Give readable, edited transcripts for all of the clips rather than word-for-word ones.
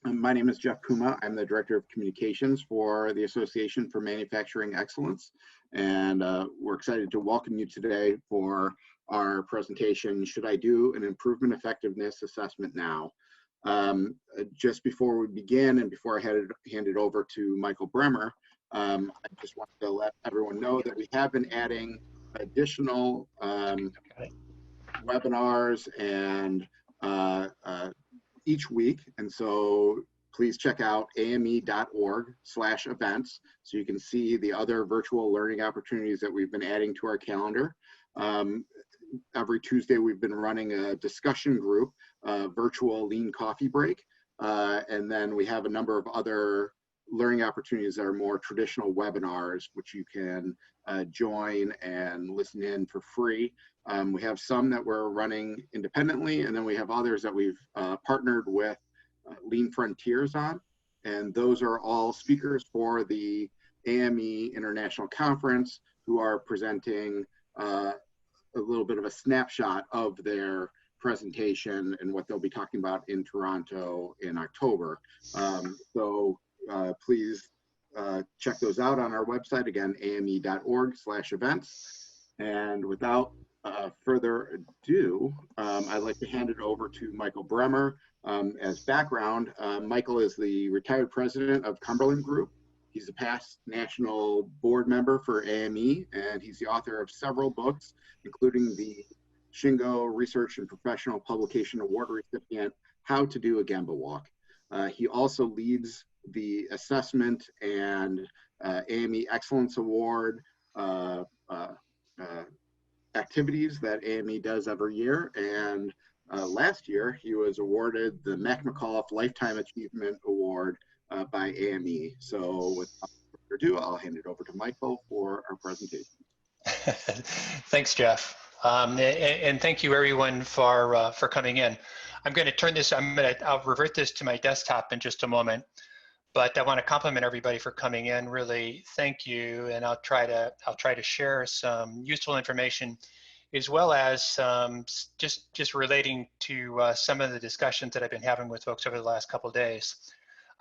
My name is Jeff Kuma. I'm the Director of Communications for the Association for Manufacturing Excellence, and we're excited to welcome you today for our presentation, Should I Do an Improvement Effectiveness Assessment Now? Just before we begin and before I hand it over to Michael Bremer, I just wanted to let everyone know that we have been adding additional webinars and each week. And so please check out ame.org/events so you can see the other virtual learning opportunities that we've been adding to our calendar. Every Tuesday, we've been running a discussion group, virtual lean coffee break. And then we have a number of other learning opportunities that are more traditional webinars, which you can join and listen in for free. We have some that we're running independently, and then we have others that we've partnered with Lean Frontiers on. And those are all speakers for the AME International Conference who are presenting a little bit of a snapshot of their presentation and what they'll be talking about in Toronto in October. Please check those out on our website, again, ame.org/events. And without further ado, I'd like to hand it over to Michael Bremer. As background, Michael is the retired president of Cumberland Group. He's a past national board member for AME, and he's the author of several books, including the Shingo Research and Professional Publication Award recipient, How to Do a Gemba Walk. He also leads the assessment and AME Excellence Award activities that AME does every year. And last year, he was awarded the Mac McAuliffe Lifetime Achievement Award by AME. So without further ado, I'll hand it over to Michael for our presentation. Thanks, Jeff. And thank you everyone for coming in. I'm going to turn this, I'll revert this to my desktop in just a moment, but I want to compliment everybody for coming in. Really, thank you. And I'll try to share some useful information, as well as just relating to some of the discussions that I've been having with folks over the last couple of days.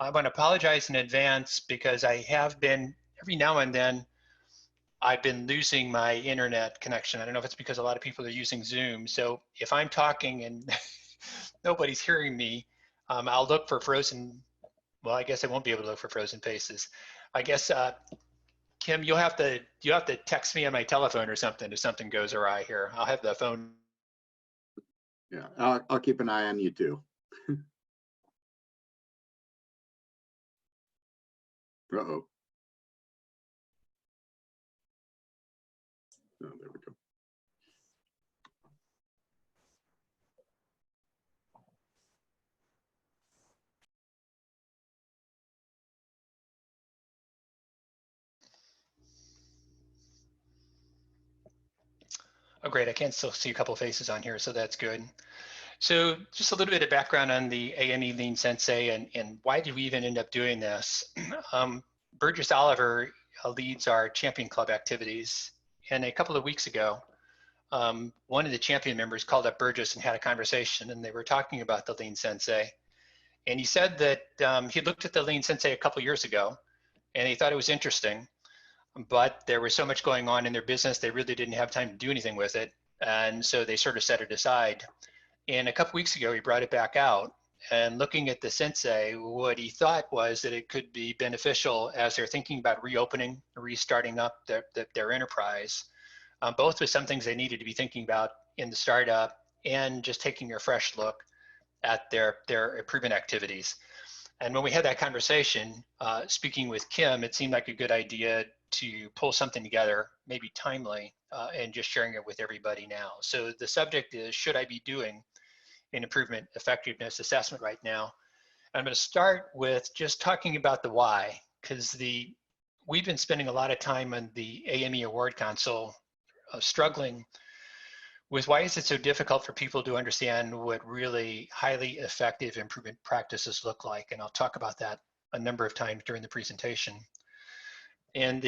I want to apologize in advance because I have been, every now and then, I've been losing my internet connection. I don't know if it's because a lot of people are using Zoom. So if I'm talking and nobody's hearing me, I'll look for frozen. Well, I guess I won't be able to look for frozen faces. I guess, Kim, you have to text me on my telephone or something if something goes awry here. I'll have the phone. Yeah, I'll keep an eye on you too. Uh-oh. Oh, there we go. Oh, great. I can still see a couple of faces on here, so that's good. So just a little bit of background on the AME Lean Sensei and why did we even end up doing this? Burgess Oliver leads our Champion Club activities. And a couple of weeks ago, one of the Champion members called up Burgess and had a conversation, and they were talking about the Lean Sensei. And he said that he looked at the Lean Sensei a couple years ago, and he thought it was interesting, but there was so much going on in their business, they really didn't have time to do anything with it. And so they sort of set it aside. And a couple weeks ago, he brought it back out, and looking at the Sensei, what he thought was that it could be beneficial as they're thinking about reopening, restarting up their enterprise, both with some things they needed to be thinking about in the startup and just taking a fresh look at their improvement activities. And when we had that conversation, speaking with Kim, it seemed like a good idea to pull something together, maybe timely, and just sharing it with everybody now. So the subject is, should I be doing an improvement effectiveness assessment right now? I'm going to start with just talking about the why, because we've been spending a lot of time on the AME Award Council struggling with why is it so difficult for people to understand what really highly effective improvement practices look like. And I'll talk about that a number of times during the presentation. And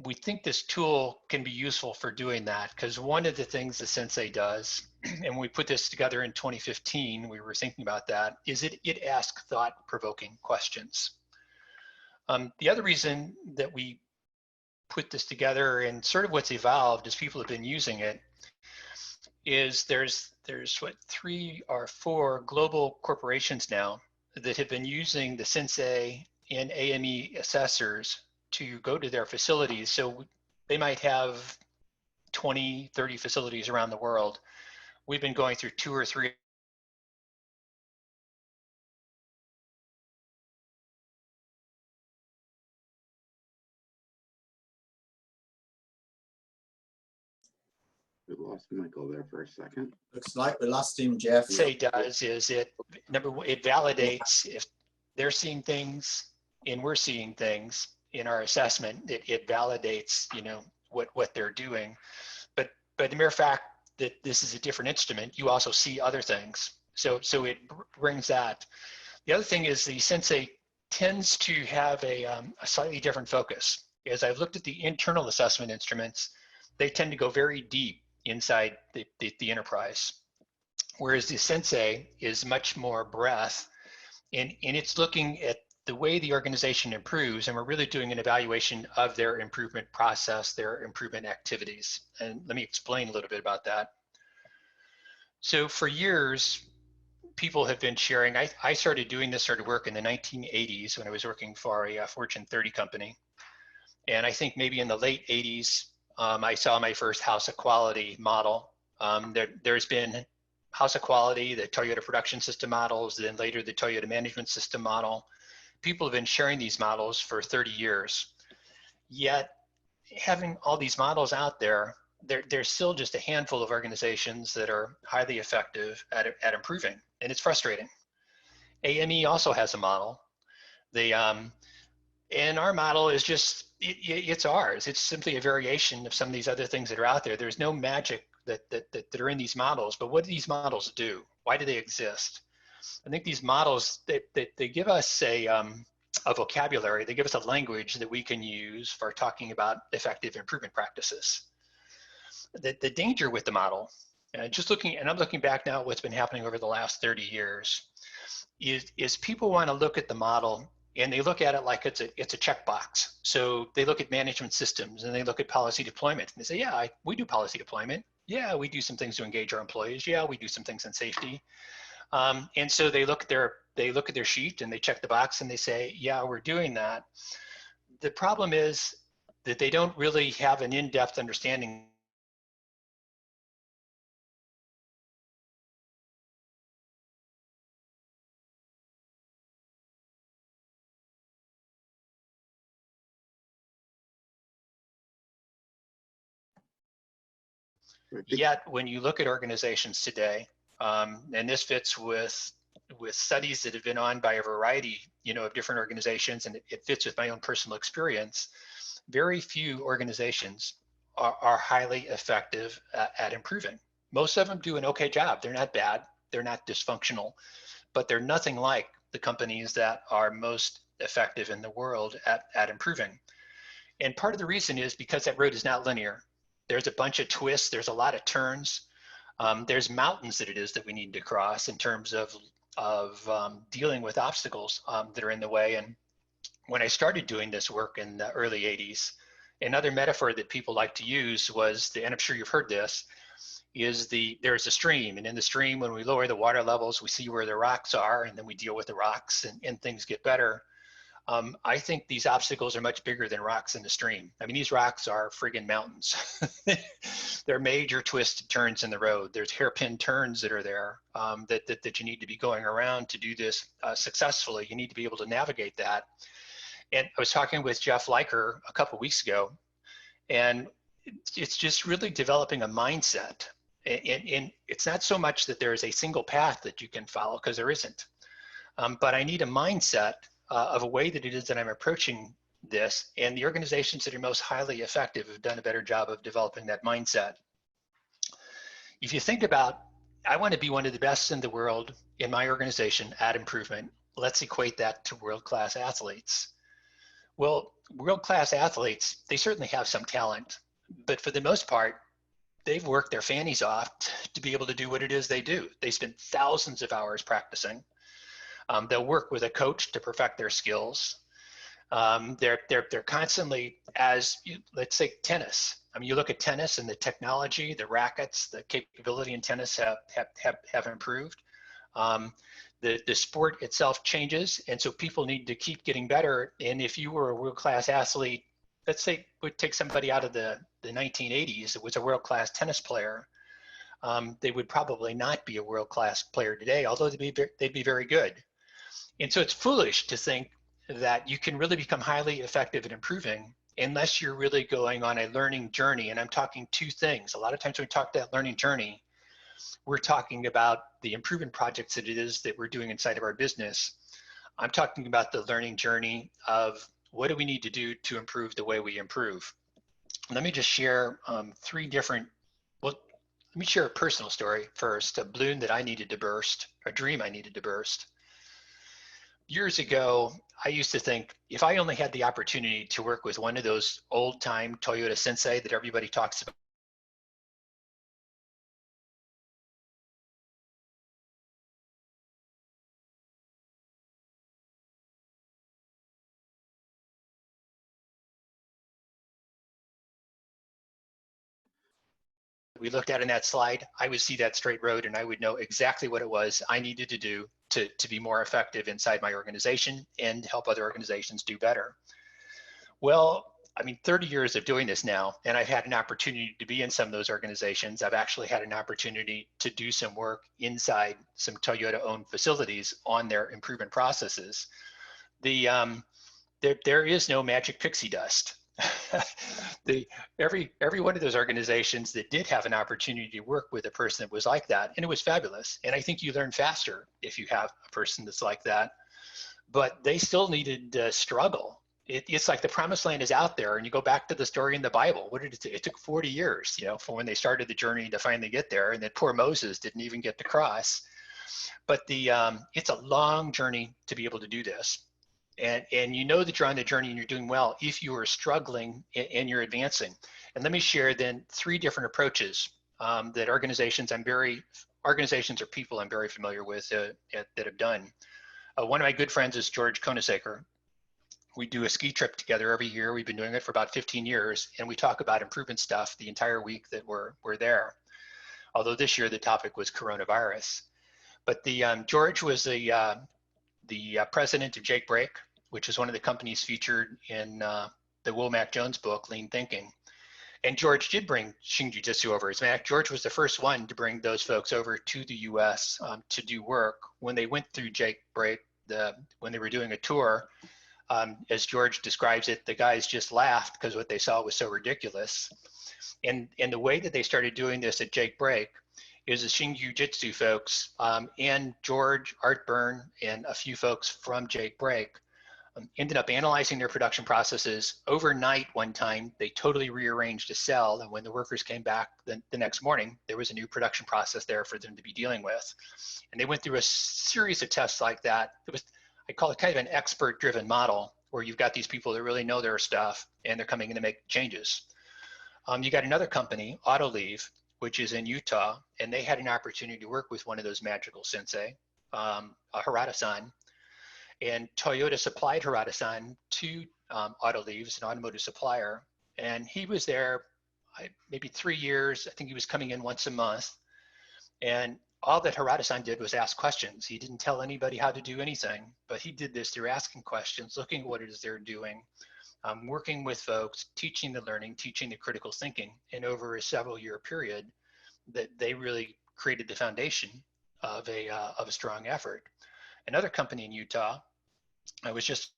we think this tool can be useful for doing that, because one of the things the Sensei does, and when we put this together in 2015, we were thinking about that, is it asks thought-provoking questions. The other reason that we put this together, and sort of what's evolved as people have been using it, is there's what, 3 or 4 global corporations now that have been using the Sensei and AME assessors to go to their facilities. So they might have 20, 30 facilities around the world. We've been going through 2 or 3. We lost Michael there for a second. Looks like we lost him, Jeff. Say does is it validates if they're seeing things and we're seeing things in our assessment. It validates, you know, what they're doing. But the mere fact that this is a different instrument, you also see other things. So it brings that. The other thing is the Sensei tends to have a slightly different focus. As I've looked at the internal assessment instruments, they tend to go very deep inside the enterprise. Whereas the Sensei is much more breadth, and it's looking at the way the organization improves, and we're really doing an evaluation of their improvement process, their improvement activities. And let me explain a little bit about that. So for years, people have been sharing, I started doing this sort of work in the 1980s when I was working for a Fortune 30 company. And I think maybe in the late 80s, I saw my first House of Quality model. There's been House of Quality, the Toyota production system models, then later the Toyota management system model. People have been sharing these models for 30 years. Yet having all these models out there, there's still just a handful of organizations that are highly effective at improving, and it's frustrating. AME also has a model. And our model is just, it's ours. It's simply a variation of some of these other things that are out there. There's no magic that are in these models, but what do these models do? Why do they exist? I think these models, they give us a vocabulary, they give us a language that we can use for talking about effective improvement practices. The danger with the model, I'm looking back now at what's been happening over the last 30 years, is people want to look at the model and they look at it like it's a checkbox. So they look at management systems and they look at policy deployment and they say, yeah, we do policy deployment. Yeah, we do some things to engage our employees. Yeah, we do some things in safety. And so they look at their sheet and they check the box and they say, yeah, we're doing that. The problem is that they don't really have an in-depth understanding. Yet when you look at organizations today, and this fits with studies that have been on by a variety, of different organizations, and it fits with my own personal experience, very few organizations are highly effective at improving. Most of them do an okay job. They're not bad. They're not dysfunctional, but they're nothing like the companies that are most effective in the world at improving. And part of the reason is because that road is not linear. There's a bunch of twists. There's a lot of turns. There's mountains that we need to cross in terms of dealing with obstacles that are in the way. And when I started doing this work in the early 80s, another metaphor that people like to use was, and I'm sure you've heard this, is there's a stream, and in the stream, when we lower the water levels, we see where the rocks are, and then we deal with the rocks and things get better. I think these obstacles are much bigger than rocks in the stream. I mean, these rocks are friggin' mountains. They're major twisted turns in the road. There's hairpin turns that are there that you need to be going around to do this successfully. You need to be able to navigate that. And I was talking with Jeff Leiker a couple of weeks ago, and it's just really developing a mindset. And it's not so much that there is a single path that you can follow, because there isn't. But I need a mindset of a way that it is that I'm approaching this, and the organizations that are most highly effective have done a better job of developing that mindset. If you think about, I want to be one of the best in the world in my organization at improvement, let's equate that to world-class athletes. Well, world-class athletes, they certainly have some talent, but for the most part, they've worked their fannies off to be able to do what it is they do. They spend thousands of hours practicing. They'll work with a coach to perfect their skills. They're constantly, let's say tennis. I mean, you look at tennis and the technology, the rackets, the capability in tennis have improved. The sport itself changes, and so people need to keep getting better. And if you were a world-class athlete, let's say we'd take somebody out of the 1980s that was a world-class tennis player, they would probably not be a world-class player today, although they'd be very good. And so it's foolish to think that you can really become highly effective at improving unless you're really going on a learning journey. And I'm talking two things. A lot of times when we talk that learning journey, we're talking about the improvement projects that it is that we're doing inside of our business. I'm talking about the learning journey of what do we need to do to improve the way we improve. Let me just share three different, well, let me share a personal story first, a balloon that I needed to burst, a dream I needed to burst. Years ago, I used to think if I only had the opportunity to work with one of those old time Toyota Sensei that everybody talks about, we looked at in that slide, I would see that straight road and I would know exactly what it was I needed to do to be more effective inside my organization and help other organizations do better. Well, I mean, 30 years of doing this now, and I've had an opportunity to be in some of those organizations. I've actually had an opportunity to do some work inside some Toyota-owned facilities on their improvement processes. There is no magic pixie dust. Every one of those organizations that did have an opportunity to work with a person that was like that, and it was fabulous. And I think you learn faster if you have a person that's like that. But they still needed to struggle. It's like the promised land is out there, and you go back to the story in the Bible. What did it take? It took 40 years, from when they started the journey to finally get there, and that poor Moses didn't even get to cross. But it's a long journey to be able to do this. And you know that you're on the journey and you're doing well if you are struggling and you're advancing. And let me share then three different approaches that organizations or people I'm very familiar with that have done. One of my good friends is George Koenigsegger. We do a ski trip together every year. We've been doing it for about 15 years, and we talk about improvement stuff the entire week that we're there. Although this year the topic was coronavirus. But George was the president of Jake Brake, which is one of the companies featured in the Womack Jones book, Lean Thinking. And George did bring Shing Jiu-Jitsu over. As a matter of fact, George was the first one to bring those folks over to the US to do work. When they went through Jake Brake, when they were doing a tour, as George describes it, the guys just laughed because what they saw was so ridiculous. And the way that they started doing this at Jake Brake is the Shing Jiu-Jitsu folks and George, Art Byrne, and a few folks from Jake Brake ended up analyzing their production processes. Overnight one time, they totally rearranged a cell, and when the workers came back the next morning, there was a new production process there for them to be dealing with. And they went through a series of tests like that. I call it kind of an expert-driven model, where you've got these people that really know their stuff, and they're coming in to make changes. You got another company, Autoleave, which is in Utah, and they had an opportunity to work with one of those magical sensei, Harada-san. And Toyota supplied Harada-san to Autoleave, an automotive supplier, and he was there maybe 3 years. I think he was coming in once a month, and all that Harada-san did was ask questions. He didn't tell anybody how to do anything, but he did this through asking questions, looking at what it is they're doing, working with folks, teaching the learning, teaching the critical thinking, and over a several-year period, that they really created the foundation of a strong effort. Another company in Utah, I was just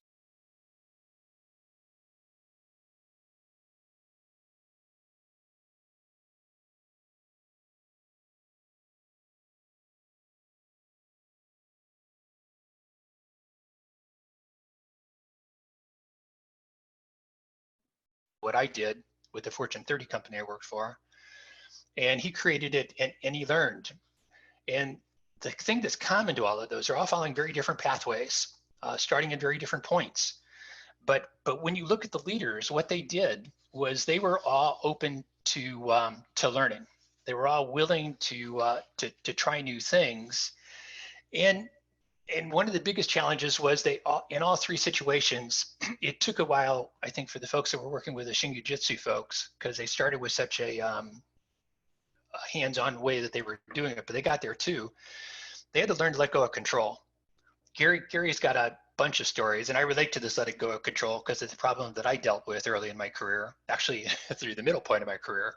what I did with the Fortune 30 company I worked for, and he created it and he learned. And the thing that's common to all of those are all following very different pathways, starting at very different points. But when you look at the leaders, what they did was they were all open to learning. They were all willing to try new things. And one of the biggest challenges was in all three situations, it took a while, I think, for the folks that were working with the Shingujitsu folks, because they started with such a hands-on way that they were doing it, but they got there too. They had to learn to let go of control. Gary's got a bunch of stories, and I relate to this letting go of control because it's a problem that I dealt with early in my career, actually through the middle point of my career.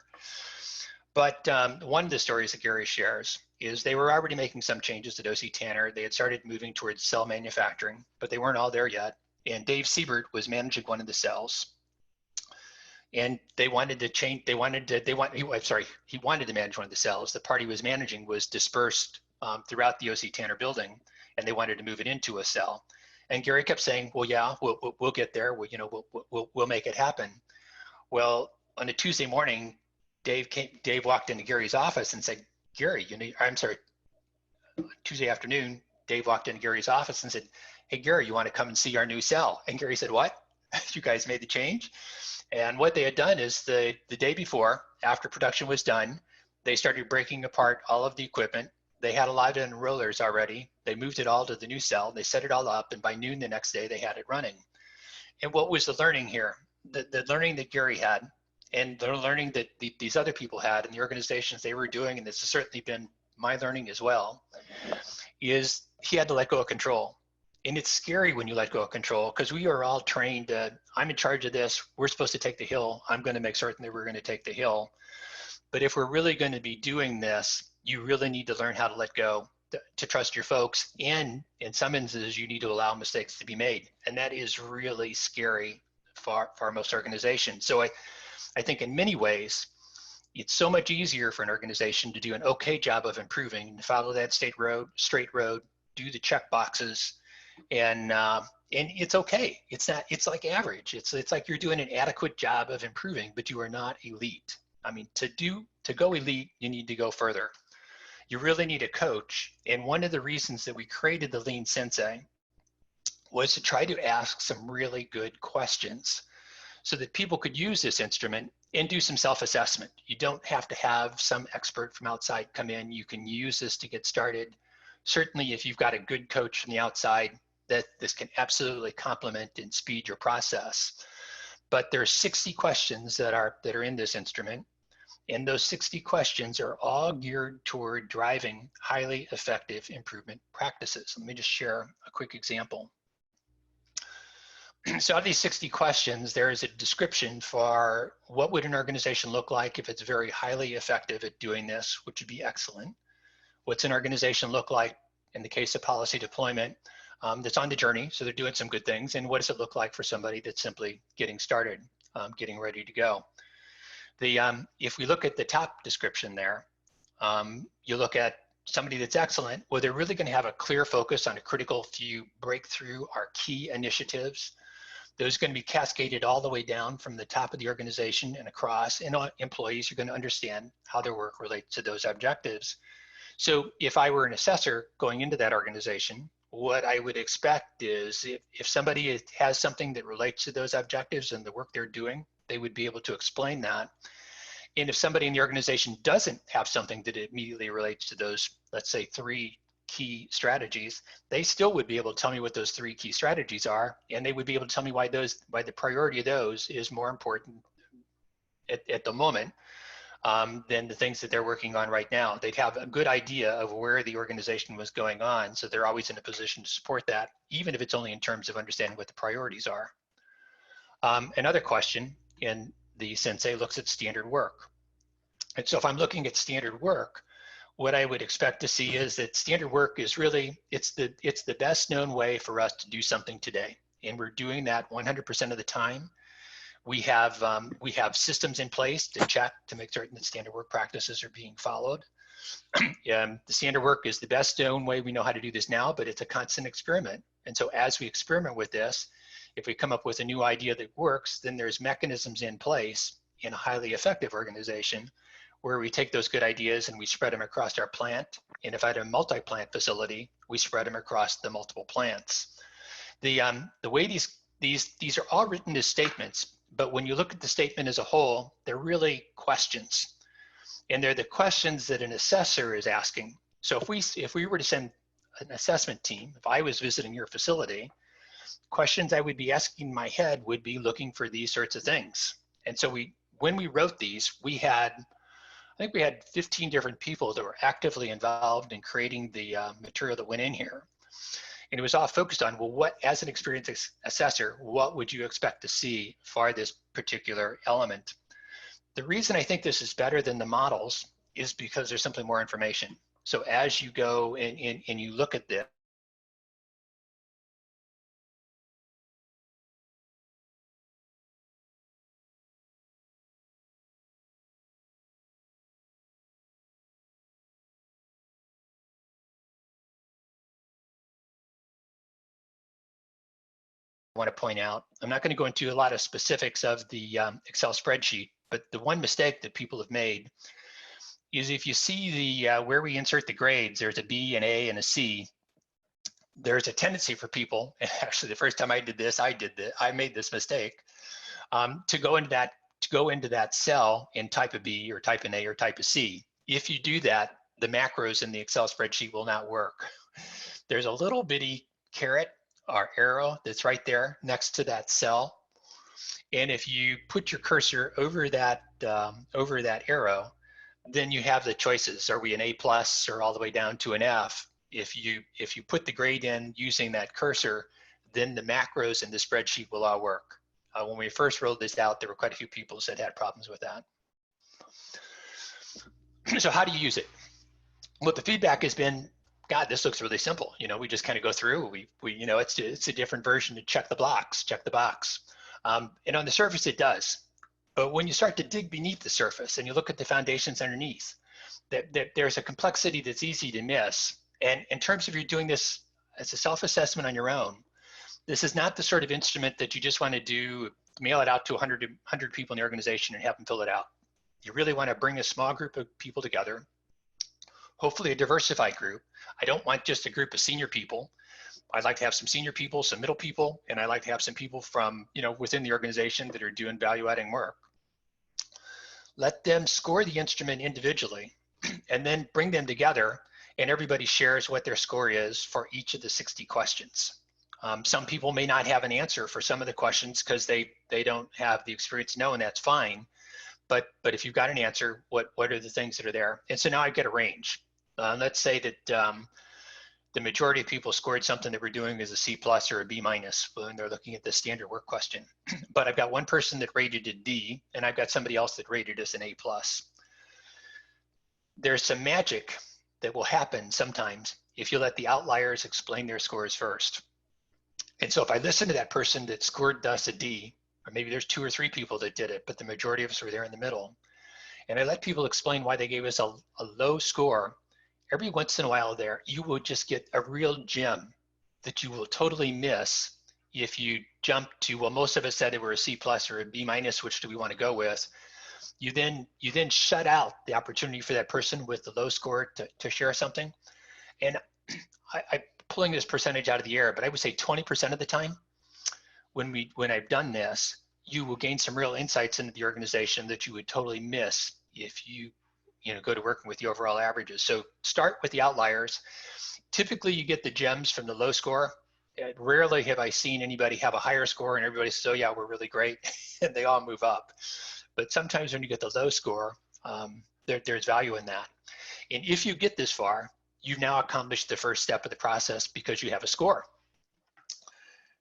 But one of the stories that Gary shares is they were already making some changes at OC Tanner. They had started moving towards cell manufacturing, but they weren't all there yet. And Dave Siebert was managing one of the cells. And they wanted to change, he wanted to manage one of the cells. The part he was managing was dispersed throughout the OC Tanner building, and they wanted to move it into a cell. And Gary kept saying, well, yeah, we'll get there. We'll make it happen. Well, on a Tuesday morning, Dave walked into Gary's office and said, Gary, Tuesday afternoon, Dave walked into Gary's office and said, hey, Gary, you want to come and see our new cell? And Gary said, what? You guys made the change? And what they had done is the day before, after production was done, they started breaking apart all of the equipment. They had a lot of enrollers already. They moved it all to the new cell. They set it all up, and by noon the next day, they had it running. And what was the learning here? The learning that Gary had, and the learning that these other people had in the organizations they were doing, and this has certainly been my learning as well, is he had to let go of control. And it's scary when you let go of control, because we are all trained, I'm in charge of this, we're supposed to take the hill, I'm going to make certain that we're going to take the hill. But if we're really going to be doing this, you really need to learn how to let go, to trust your folks, and in some instances, you need to allow mistakes to be made. And that is really scary for most organizations. So I think in many ways, it's so much easier for an organization to do an okay job of improving, follow that straight road, do the check boxes, and it's okay. It's like average. It's like you're doing an adequate job of improving, but you are not elite. I mean, to go elite, you need to go further. You really need a coach. And one of the reasons that we created the Lean Sensei was to try to ask some really good questions so that people could use this instrument and do some self-assessment. You don't have to have some expert from outside come in. You can use this to get started. Certainly, if you've got a good coach from the outside, that this can absolutely complement and speed your process. But there are 60 questions that are in this instrument. And those 60 questions are all geared toward driving highly effective improvement practices. Let me just share a quick example. So out of these 60 questions, there is a description for what would an organization look like if it's very highly effective at doing this, which would be excellent. What's an organization look like in the case of policy deployment that's on the journey, so they're doing some good things, and what does it look like for somebody that's simply getting started, getting ready to go. If we look at the top description there, you look at somebody that's excellent, well, they're really going to have a clear focus on a critical few breakthrough or key initiatives. Those are going to be cascaded all the way down from the top of the organization and across, and employees are going to understand how their work relates to those objectives. So if I were an assessor going into that organization, what I would expect is if somebody has something that relates to those objectives and the work they're doing, they would be able to explain that. And if somebody in the organization doesn't have something that immediately relates to those, let's say 3 key strategies, they still would be able to tell me what those 3 key strategies are, and they would be able to tell me why the priority of those is more important at the moment than the things that they're working on right now. They'd have a good idea of where the organization was going on, so they're always in a position to support that, even if it's only in terms of understanding what the priorities are. Another question in the Sensei looks at standard work. And so if I'm looking at standard work, what I would expect to see is that standard work is really, it's the best known way for us to do something today. And we're doing that 100% of the time. We have systems in place to check to make certain that standard work practices are being followed. The standard work is the best known way we know how to do this now, but it's a constant experiment. And so as we experiment with this, if we come up with a new idea that works, then there's mechanisms in place in a highly effective organization where we take those good ideas and we spread them across our plant. And if I had a multi-plant facility, we spread them across the multiple plants. The way these these are all written as statements, but when you look at the statement as a whole, they're really questions. And they're the questions that an assessor is asking. So if we were to send an assessment team, if I was visiting your facility, questions I would be asking in my head would be looking for these sorts of things. And so when we wrote these, I think we had 15 different people that were actively involved in creating the material that went in here. And it was all focused on, well, what, as an experienced assessor, what would you expect to see for this particular element? The reason I think this is better than the models is because there's simply more information. So as you go and you look at this, I want to point out, I'm not going to go into a lot of specifics of the Excel spreadsheet, but the one mistake that people have made is if you see the where we insert the grades, there's a B, an A, and a C. There's a tendency for people, and actually the first time I did this, I made this mistake, to go into that cell and type a B or type an A or type a C. If you do that, the macros in the Excel spreadsheet will not work. There's a little bitty caret or arrow that's right there next to that cell. And if you put your cursor over that arrow, then you have the choices. Are we an A plus or all the way down to an F? If you put the grade in using that cursor, then the macros in the spreadsheet will all work. When we first rolled this out, there were quite a few people that had problems with that. So how do you use it? Well, the feedback has been, God, this looks really simple. You know, we just kind of go through. We you know, it's a different version to check the box. And on the surface, it does. But when you start to dig beneath the surface and you look at the foundations underneath, there's a complexity that's easy to miss. And in terms of you doing this as a self-assessment on your own, this is not the sort of instrument that you just want to do, mail it out to 100 people in the organization and have them fill it out. You really want to bring a small group of people together, hopefully a diversified group. I don't want just a group of senior people. I'd like to have some senior people, some middle people, and I'd like to have some people from, you know, within the organization that are doing value-adding work. Let them score the instrument individually and then bring them together, and everybody shares what their score is for each of the 60 questions. Some people may not have an answer for some of the questions because they don't have the experience to know, and that's fine. But if you've got an answer, what are the things that are there? And so now I get a range. Let's say that the majority of people scored something that we're doing as a C plus or a B minus when they're looking at the standard work question. But I've got one person that rated it D, and I've got somebody else that rated us an A plus. There's some magic that will happen sometimes if you let the outliers explain their scores first. And so if I listen to that person that scored us a D, or maybe there's 2 or 3 people that did it, but the majority of us were there in the middle, and I let people explain why they gave us a low score, every once in a while there, you will just get a real gem that you will totally miss if you jump to, well, most of us said they were a C plus or a B minus, which do we want to go with? You then shut out the opportunity for that person with the low score to share something. And I'm pulling this percentage out of the air, but I would say 20% of the time when I've done this, you will gain some real insights into the organization that you would totally miss if you go to working with the overall averages. So start with the outliers. Typically you get the gems from the low score. Rarely have I seen anybody have a higher score and everybody says, oh yeah, we're really great, and they all move up. But sometimes when you get the low score, there's value in that. And if you get this far, you've now accomplished the first step of the process because you have a score.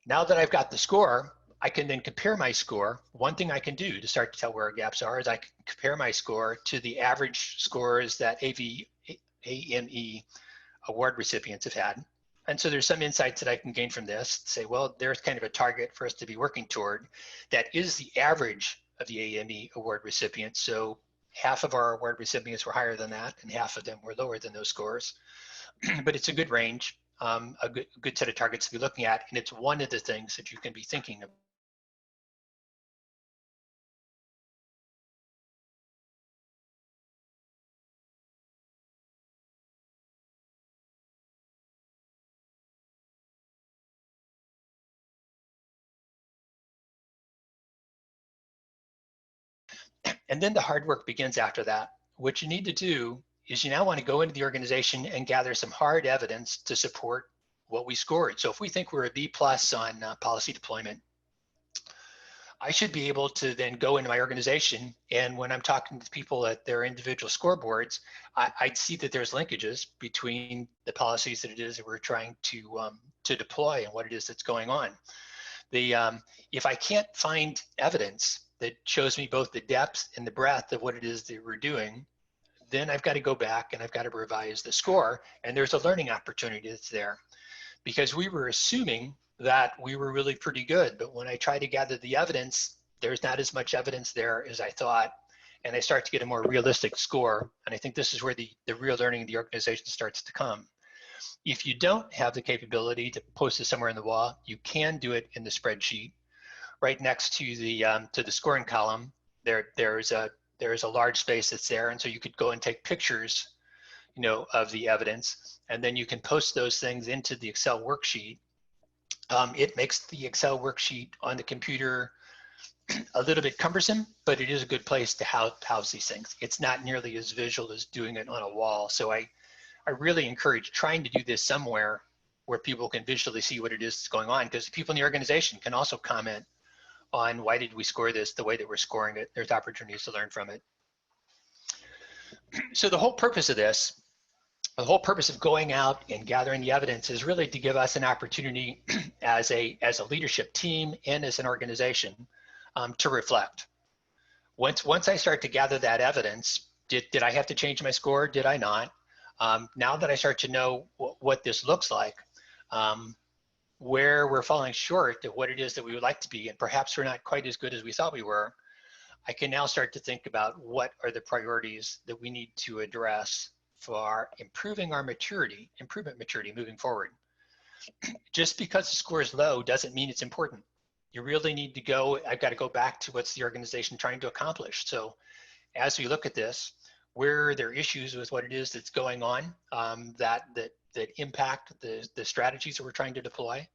Now that I've got the score, I can then compare my score. One thing I can do to start to tell where our gaps are is I can compare my score to the average scores that AME award recipients have had. And so there's some insights that I can gain from this, say, well, there's kind of a target for us to be working toward that is the average of the AME award recipients. So half of our award recipients were higher than that and half of them were lower than those scores. But it's a good range, a good set of targets to be looking at, and it's one of the things that you can be thinking about. And then the hard work begins after that. What you need to do is you now want to go into the organization and gather some hard evidence to support what we scored. So if we think we're a B+ on policy deployment, I should be able to then go into my organization, and when I'm talking to people at their individual scoreboards, I'd see that there's linkages between the policies that it is that we're trying to deploy and what it is that's going on. If I can't find evidence that shows me both the depth and the breadth of what it is that we're doing, then I've got to go back and I've got to revise the score, and there's a learning opportunity that's there. Because we were assuming that we were really pretty good, but when I try to gather the evidence, there's not as much evidence there as I thought, and I start to get a more realistic score. And I think this is where the real learning of the organization starts to come. If you don't have the capability to post it somewhere in the wall, you can do it in the spreadsheet. Right next to the scoring column, there's a large space that's there, and so you could go and take pictures, of the evidence, and then you can post those things into the Excel worksheet. It makes the Excel worksheet on the computer a little bit cumbersome, but it is a good place to house these things. It's not nearly as visual as doing it on a wall. So I really encourage trying to do this somewhere where people can visually see what it is that's going on, because people in the organization can also comment on why did we score this the way that we're scoring it. There's opportunities to learn from it. So the whole purpose of this, the whole purpose of going out and gathering the evidence is really to give us an opportunity as a leadership team and as an organization to reflect. Once I start to gather that evidence, did I have to change my score? Did I not? Now that I start to know what this looks like, where we're falling short of what it is that we would like to be, and perhaps we're not quite as good as we thought we were, I can now start to think about what are the priorities that we need to address for improving our improvement maturity moving forward. Just because the score is low doesn't mean it's important. You really need to go, I've got to go back to what's the organization trying to accomplish. So as we look at this, where are there issues with what it is that's going on that impact the strategies that we're trying to deploy?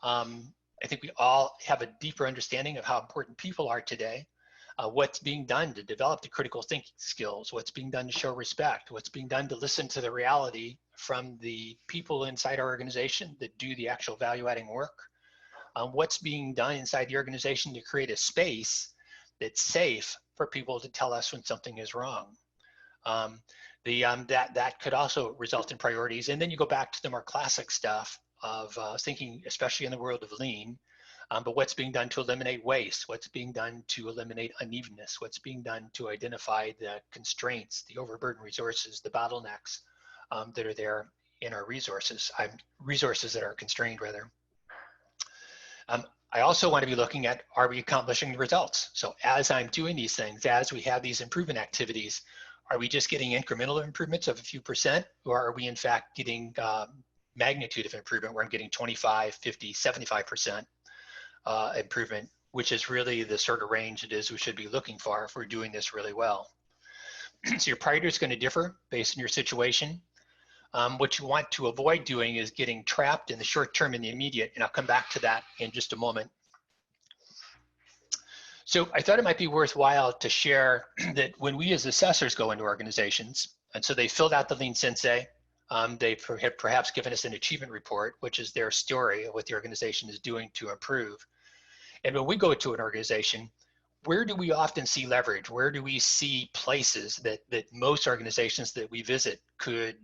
I think we all have a deeper understanding of how important people are today. What's being done to develop the critical thinking skills, what's being done to show respect, what's being done to listen to the reality from the people inside our organization that do the actual value-adding work, what's being done inside the organization to create a space that's safe for people to tell us when something is wrong. That could also result in priorities. And then you go back to the more classic stuff of thinking, especially in the world of lean, but what's being done to eliminate waste, what's being done to eliminate unevenness, what's being done to identify the constraints, the overburdened resources, the bottlenecks that are there in our resources that are constrained rather. I also want to be looking at, are we accomplishing the results? So as I'm doing these things, as we have these improvement activities, are we just getting incremental improvements of a few percent, or are we in fact getting magnitude of improvement where I'm getting 25, 50, 75% improvement, which is really the sort of range it is we should be looking for if we're doing this really well. So your priority is going to differ based on your situation. What you want to avoid doing is getting trapped in the short term and the immediate, and I'll come back to that in just a moment. So I thought it might be worthwhile to share that when we as assessors go into organizations, and so they filled out the Lean Sensei, they have perhaps given us an achievement report, which is their story of what the organization is doing to improve. And when we go to an organization, where do we often see leverage? Where do we see places that most organizations that we visit could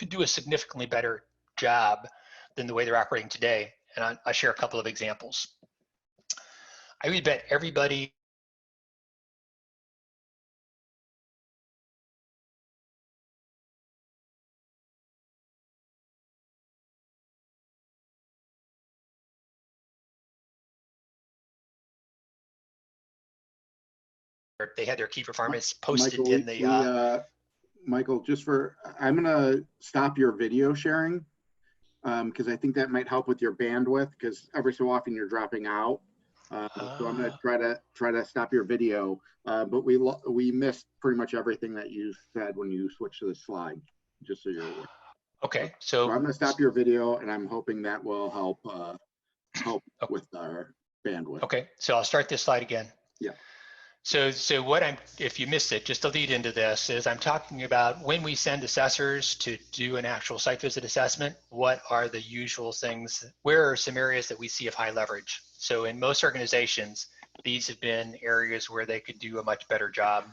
do a significantly better job than the way they're operating today? And I'll share a couple of examples. I would bet everybody they had their key performance posted Michael, in the Michael, I'm gonna stop your video sharing because I think that might help with your bandwidth, because every so often you're dropping out. So I'm gonna try to stop your video, but we missed pretty much everything that you said when you switched to the slide, just so you're aware. Okay, so I'm gonna stop your video, and I'm hoping that will help with our bandwidth. Okay, so I'll start this slide again. Yeah. So what if you missed it, just to lead into this, is I'm talking about when we send assessors to do an actual site visit assessment, what are the usual things, where are some areas that we see of high leverage? So in most organizations, these have been areas where they could do a much better job.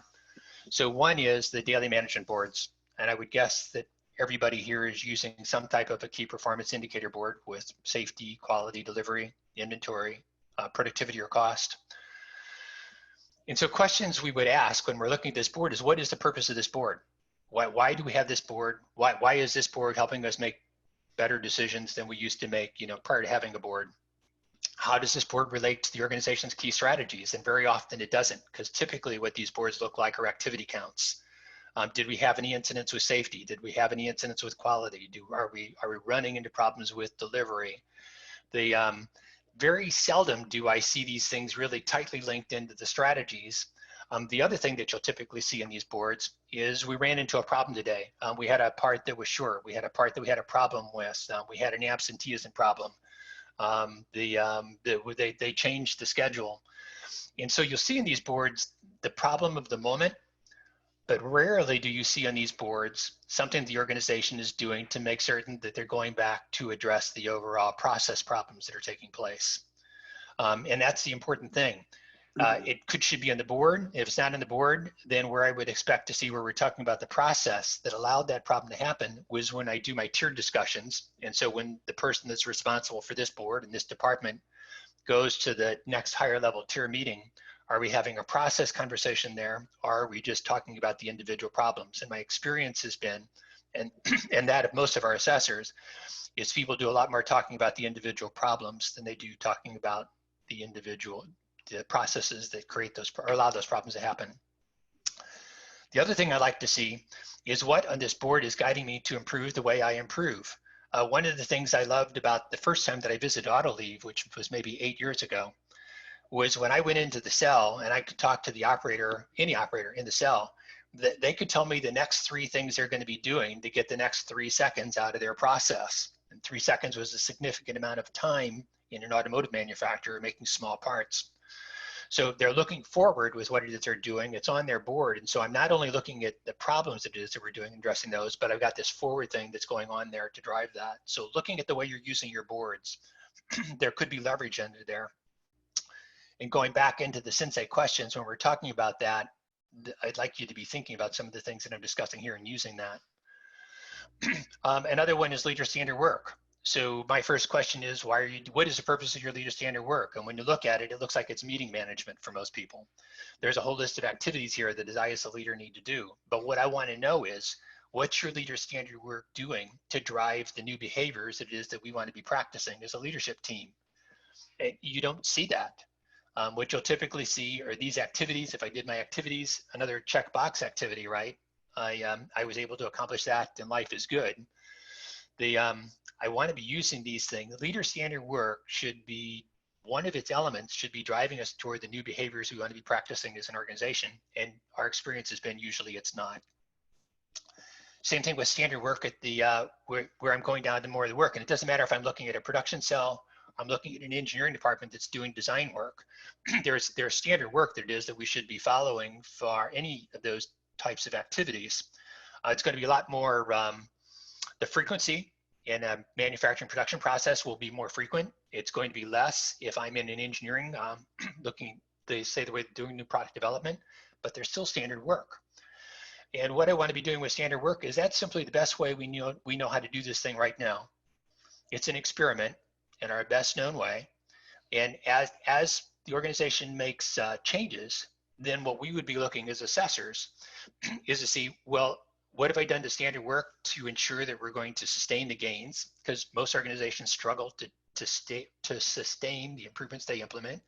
So one is the daily management boards. And I would guess that everybody here is using some type of a key performance indicator board with safety, quality, delivery, inventory, productivity, or cost. And so questions we would ask when we're looking at this board is, what is the purpose of this board? Why do we have this board? Why is this board helping us make better decisions than we used to make, prior to having a board? How does this board relate to the organization's key strategies? And very often it doesn't, because typically what these boards look like are activity counts. Did we have any incidents with safety? Did we have any incidents with quality? Are we running into problems with delivery? Very seldom do I see these things really tightly linked into the strategies. The other thing that you'll typically see in these boards is we ran into a problem today. We had a part that was short. We had a part that we had a problem with. We had an absenteeism problem. They changed the schedule. And so you'll see in these boards the problem of the moment, but rarely do you see on these boards something the organization is doing to make certain that they're going back to address the overall process problems that are taking place. And that's the important thing. It should be on the board. If it's not on the board, then where I would expect to see where we're talking about the process that allowed that problem to happen was when I do my tiered discussions. And so when the person that's responsible for this board and this department goes to the next higher level tier meeting, are we having a process conversation there? Or are we just talking about the individual problems? And my experience has been, and that of most of our assessors, is people do a lot more talking about the individual problems than they do talking about the processes that create those or allow those problems to happen. The other thing I like to see is what on this board is guiding me to improve the way I improve. One of the things I loved about the first time that I visited AutoLeave, which was maybe 8 years ago, was when I went into the cell and I could talk to the operator, any operator in the cell, that they could tell me the next 3 things they're going to be doing to get the next 3 seconds out of their process. And 3 seconds was a significant amount of time in an automotive manufacturer making small parts. So they're looking forward with what it is they're doing. It's on their board. And so I'm not only looking at the problems that it is that we're doing and addressing those, but I've got this forward thing that's going on there to drive that. So looking at the way you're using your boards, there could be leverage under there. And going back into the Sensei questions, when we're talking about that, I'd like you to be thinking about some of the things that I'm discussing here and using that. Another one is leader standard work. So my first question is, what is the purpose of your leader standard work? And when you look at it, it looks like it's meeting management for most people. There's a whole list of activities here that I as a leader need to do. But what I want to know is, what's your leader standard work doing to drive the new behaviors that it is that we want to be practicing as a leadership team? You don't see that. What you'll typically see are these activities. If I did my activities, another checkbox activity, right? I was able to accomplish that, and life is good. I want to be using these things. Leader standard work should be, one of its elements should be driving us toward the new behaviors we want to be practicing as an organization. And our experience has been usually it's not. Same thing with standard work at the, where I'm going down to more of the work. And it doesn't matter if I'm looking at a production cell, I'm looking at an engineering department that's doing design work. There's standard work that it is that we should be following for any of those types of activities. It's going to be a lot more, the frequency in a manufacturing production process will be more frequent. It's going to be less if I'm in an engineering, they say the way they're doing new product development, but there's still standard work. And what I want to be doing with standard work is that's simply the best way we know how to do this thing right now. It's an experiment in our best known way. And as the organization makes changes, then what we would be looking as assessors is to see, well, what have I done to standard work to ensure that we're going to sustain the gains? Because most organizations struggle to sustain the improvements they implement.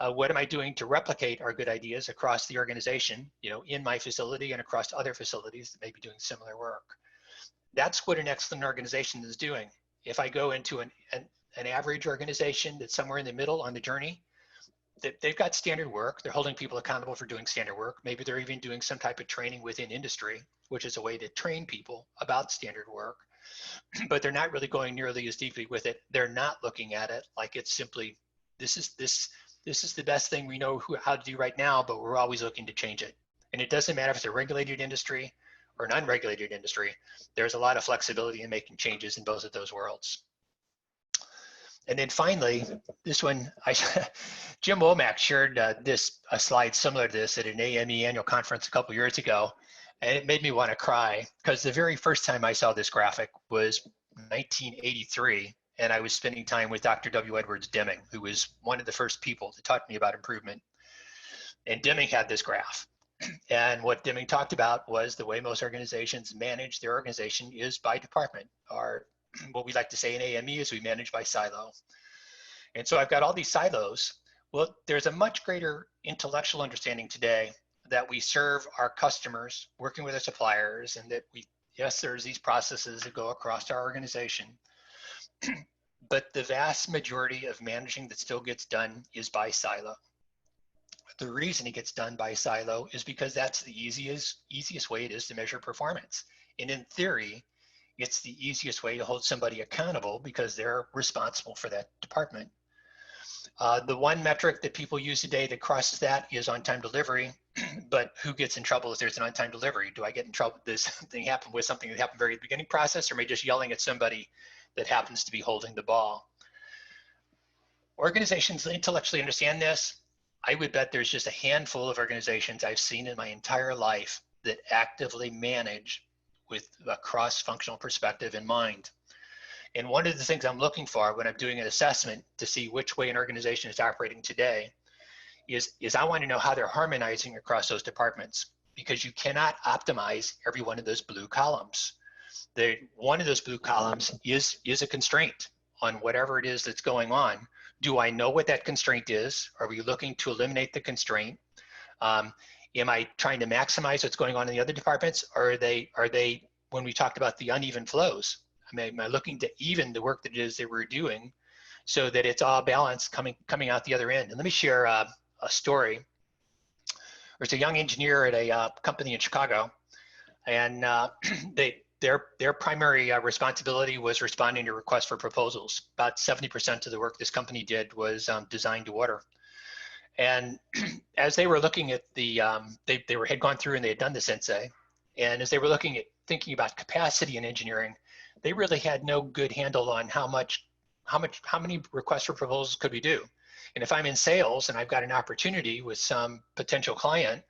What am I doing to replicate our good ideas across the organization, in my facility and across other facilities that may be doing similar work? That's what an excellent organization is doing. If I go into an average organization that's somewhere in the middle on the journey, they've got standard work. They're holding people accountable for doing standard work. Maybe they're even doing some type of training within industry, which is a way to train people about standard work, but they're not really going nearly as deeply with it. They're not looking at it like it's simply, this This is the best thing we know how to do right now, but we're always looking to change it. And it doesn't matter if it's a regulated industry or an unregulated industry. There's a lot of flexibility in making changes in both of those worlds. And then finally, this one, Jim Womack shared a slide similar to this at an AME annual conference a couple years ago, and it made me want to cry because the very first time I saw this graphic was 1983, and I was spending time with Dr. W. Edwards Deming, who was one of the first people to talk to me about improvement. And Deming had this graph. And what Deming talked about was the way most organizations manage their organization is by department, or what we like to say in AME is we manage by silo. And so I've got all these silos. Well, there's a much greater intellectual understanding today that we serve our customers, working with our suppliers, and that yes, there's these processes that go across our organization. But the vast majority of managing that still gets done is by silo. The reason it gets done by silo is because that's the easiest way it is to measure performance. And in theory, it's the easiest way to hold somebody accountable because they're responsible for that department. The one metric that people use today that crosses that is on-time delivery, but who gets in trouble if there's an on-time delivery? Do I get in trouble? Does something happen with something that happened very at the beginning process, or am I just yelling at somebody that happens to be holding the ball? Organizations intellectually understand this. I would bet there's just a handful of organizations I've seen in my entire life that actively manage with a cross-functional perspective in mind. And one of the things I'm looking for when I'm doing an assessment to see which way an organization is operating today is I want to know how they're harmonizing across those departments, because you cannot optimize every one of those blue columns. One of those blue columns is a constraint on whatever it is that's going on. Do I know what that constraint is? Are we looking to eliminate the constraint? Am I trying to maximize what's going on in the other departments? Or are they when we talked about the uneven flows, am I looking to even the work that it is that we're doing so that it's all balanced coming out the other end? And let me share a story. There's a young engineer at a company in Chicago, and their primary responsibility was responding to requests for proposals. About 70% of the work this company did was design to order. And as they were looking at they had gone through and they had done the Sensei, and as they were thinking about capacity in engineering, they really had no good handle on how many requests for proposals could we do. And if I'm in sales and I've got an opportunity with some potential client,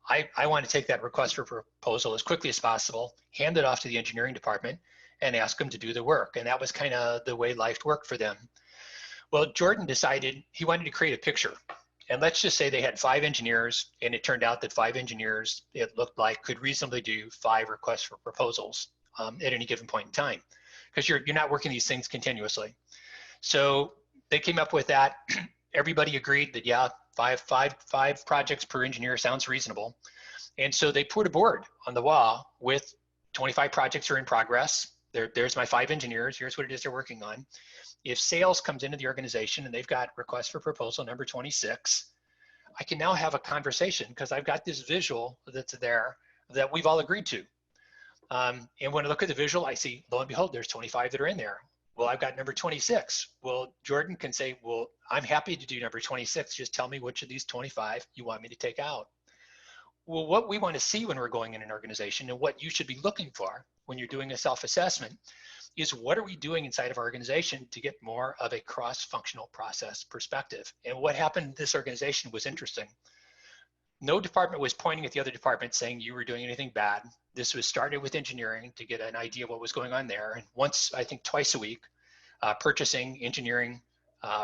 I want to take that request for proposal as quickly as possible, hand it off to the engineering department, and ask them to do the work. And that was kind of the way life worked for them. Well, Jordan decided he wanted to create a picture. And let's just say they had 5 engineers, and it turned out that 5 engineers, it looked like, could reasonably do 5 requests for proposals at any given point in time, because you're not working these things continuously. So they came up with that. Everybody agreed that, yeah, five projects per engineer sounds reasonable. And so they put a board on the wall with 25 projects are in progress. There's my 5 engineers. Here's what it is they're working on. If sales comes into the organization and they've got request for proposal number 26, I can now have a conversation because I've got this visual that's there that we've all agreed to. And when I look at the visual, I see, lo and behold, there's 25 that are in there. Well, I've got number 26. Well, Jordan can say, well, I'm happy to do number 26. Just tell me which of these 25 you want me to take out. Well, what we want to see when we're going in an organization, and what you should be looking for when you're doing a self-assessment, is what are we doing inside of our organization to get more of a cross-functional process perspective. And what happened in this organization was interesting. No department was pointing at the other department saying you were doing anything bad. This was started with engineering to get an idea of what was going on there. And once, I think twice a week, purchasing, engineering,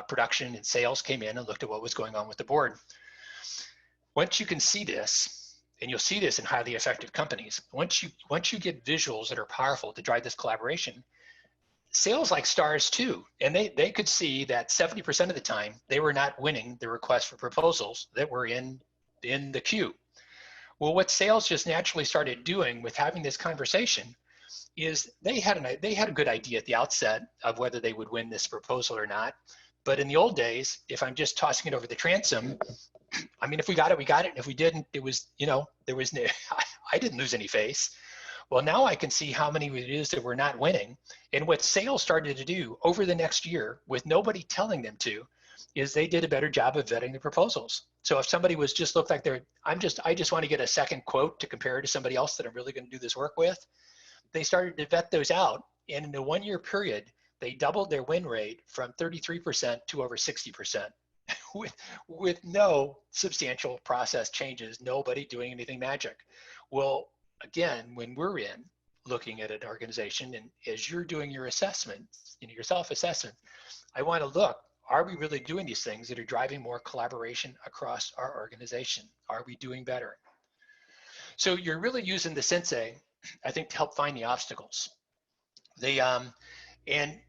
production, and sales came in and looked at what was going on with the board. Once you can see this, and you'll see this in highly effective companies, once you get visuals that are powerful to drive this collaboration, sales like stars too. And they could see that 70% of the time, they were not winning the request for proposals that were in the queue. Well, what sales just naturally started doing with having this conversation is they had a good idea at the outset of whether they would win this proposal or not. But in the old days, if I'm just tossing it over the transom, I mean, if we got it, we got it. And if we didn't, it was, I didn't lose any face. Well, now I can see how many it is that we're not winning. And what sales started to do over the next year, with nobody telling them to, is they did a better job of vetting the proposals. So if somebody was just looked like I just want to get a second quote to compare to somebody else that I'm really going to do this work with, they started to vet those out. And in a 1 year period, they doubled their win rate from 33% to over 60% with no substantial process changes, nobody doing anything magic. Well, again, when we're looking at an organization and as you're doing your assessment, your self-assessment, I want to look, are we really doing these things that are driving more collaboration across our organization? Are we doing better? So you're really using the Sensei, I think, to help find the obstacles. And